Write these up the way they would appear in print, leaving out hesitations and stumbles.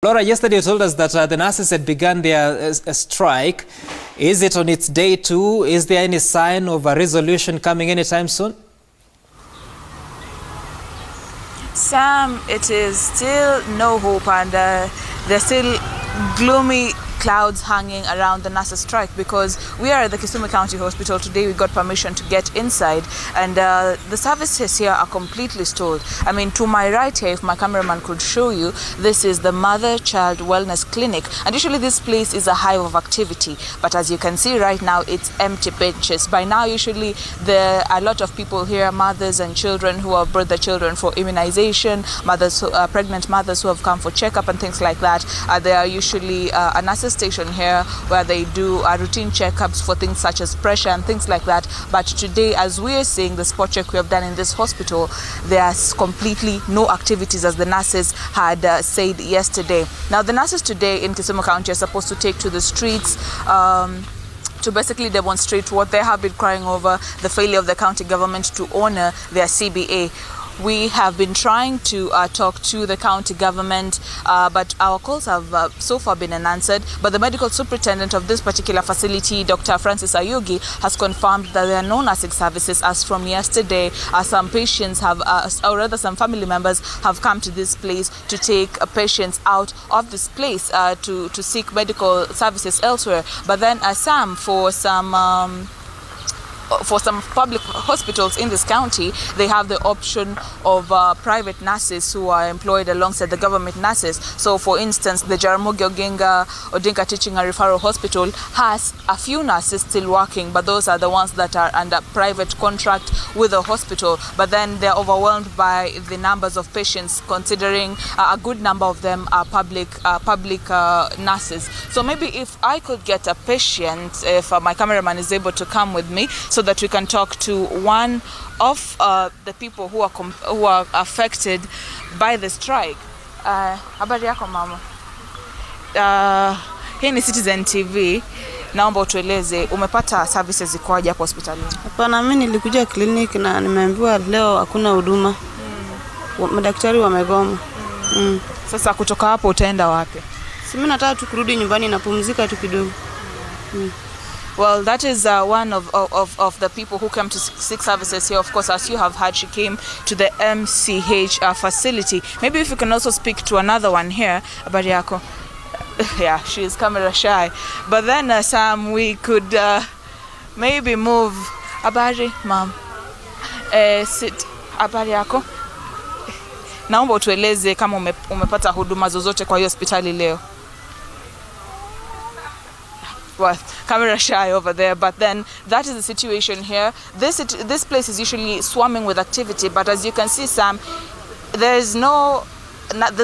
Laura, yesterday you told us that the nurses had begun their strike. Is it on its day 2? Is there any sign of a resolution coming anytime soon? Sam, it is still no hope, and there's still gloomy clouds hanging around the nurses strike, because we are at the Kisumu County Hospital today. We got permission to get inside, and the services here are completely stalled. I mean, to my right here, if my cameraman could show you, this is the Mother-Child Wellness Clinic, and usually this place is a hive of activity, but as you can see right now, it's empty benches. By now, usually there are a lot of people here, mothers and children who have brought their children for immunization, mothers, pregnant mothers who have come for checkup and things like that. There are usually a nurses station here where they do routine checkups for things such as pressure and things like that. But today, as we are seeing the spot check we have done in this hospital, there's completely no activities, as the nurses had said yesterday. Now, the nurses today in Kisumu County are supposed to take to the streets to basically demonstrate what they have been crying over, the failure of the county government to honor their CBA. We have been trying to talk to the county government, but our calls have so far been unanswered. But the medical superintendent of this particular facility, Dr. Francis Ayugi, has confirmed that there are no nursing services as from yesterday. Some patients have, or rather some family members have come to this place to take patients out of this place to seek medical services elsewhere. But then Sam, for some public hospitals in this county, they have the option of private nurses who are employed alongside the government nurses. So, for instance, the Jaramogi Odinga Teaching and Referral Hospital has a few nurses still working, but those are the ones that are under private contract with the hospital. But then they're overwhelmed by the numbers of patients, considering a good number of them are public nurses. So maybe if I could get a patient, if my cameraman is able to come with me, so that we can talk to one of the people who are affected by the strike. Habari yako mama? Hii ni Citizen TV. Naomba utueleze umepata services zikoaje hapo hospitalini? Hapana, mimi nilikuja clinic na nimeambiwa leo hakuna huduma. Madaktari wamegoma. Sasa kutoka hapo utaenda wapi? Mimi nataka tu kurudi nyumbani na pumzika tu kidogo. Well, that is one of the people who came to seek services here. Of course, as you have heard, she came to the MCH facility. Maybe if you can also speak to another one here, habari yako? Yeah, she is camera shy. But then, Sam, we could maybe move. Habari, ma'am. Sit. Habari yako? Naomba utueleze kama umepata huduma zozote kwa hiyo hospitali leo. Well, camera shy over there, but then that is the situation here. This place is usually swarming with activity, but as you can see, Sam, there's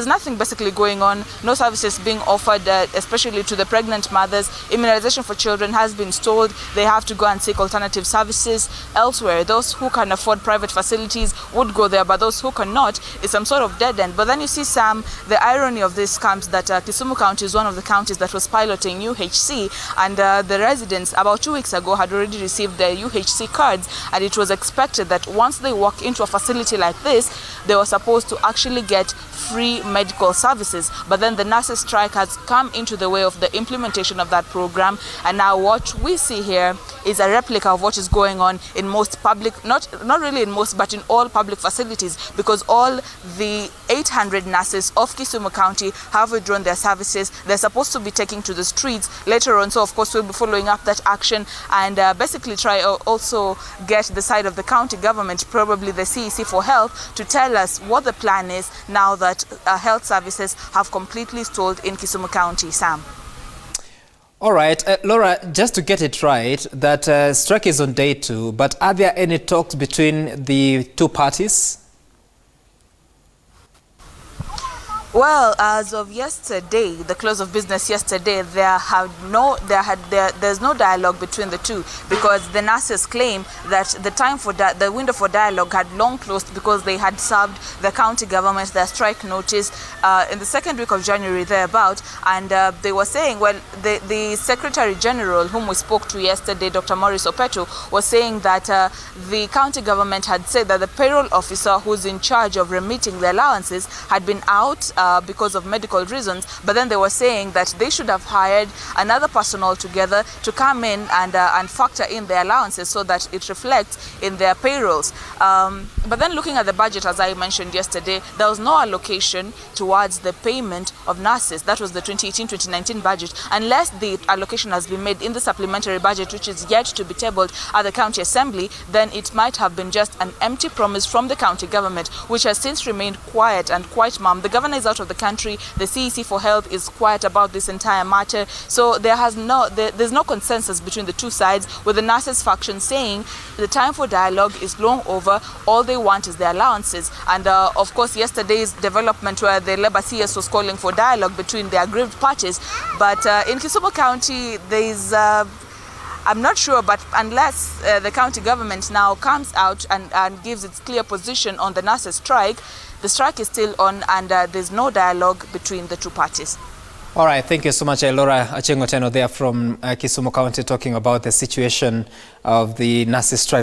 nothing basically going on, no services being offered, especially to the pregnant mothers. Immunization for children has been stalled. They have to go and seek alternative services elsewhere. Those who can afford private facilities would go there, but those who cannot is some sort of dead end. But then you see, Sam, the irony of this comes that Kisumu County is one of the counties that was piloting UHC, and the residents about 2 weeks ago had already received their UHC cards, and it was expected that once they walk into a facility like this, they were supposed to actually get free medical services. But then the nurses strike has come into the way of the implementation of that program, and now what we see here is a replica of what is going on in most public, not really in most, but in all public facilities, because all the 800 nurses of Kisumu County have withdrawn their services. They're supposed to be taking to the streets later on, so of course we'll be following up that action and basically try also get the side of the county government, probably the CEC for Health, to tell us what the plan is now that health services have completely stalled in Kisumu County. Sam. All right, Laura, just to get it right, that strike is on day 2, but are there any talks between the two parties? Well, as of yesterday, the close of business yesterday, there's no dialogue between the two, because the nurses claim that the window for dialogue had long closed because they had served the county government their strike notice in the second week of January thereabout, and they were saying, well, the Secretary General whom we spoke to yesterday, Dr. Maurice Opeto, was saying that the county government had said that the payroll officer who's in charge of remitting the allowances had been out because of medical reasons, but then they were saying that they should have hired another person altogether to come in and factor in their allowances so that it reflects in their payrolls. But then looking at the budget, as I mentioned yesterday, there was no allocation towards the payment of nurses. That was the 2018-2019 budget. Unless the allocation has been made in the supplementary budget, which is yet to be tabled at the county assembly, then it might have been just an empty promise from the county government, which has since remained quiet and quite mum. The governor is out of the country. The CEC for Health is quiet about this entire matter. So there's no consensus between the two sides, with the nurses faction saying the time for dialogue is long over. All they want is their allowances. And of course, yesterday's development where the Labour CS was calling for dialogue between the aggrieved parties. But in Kisumu County, there's I'm not sure, but unless the county government now comes out and gives its clear position on the nurses' strike, the strike is still on, and there's no dialogue between the two parties. All right, thank you so much, Laura Achengoteno there from Kisumu County, talking about the situation of the nurses' strike.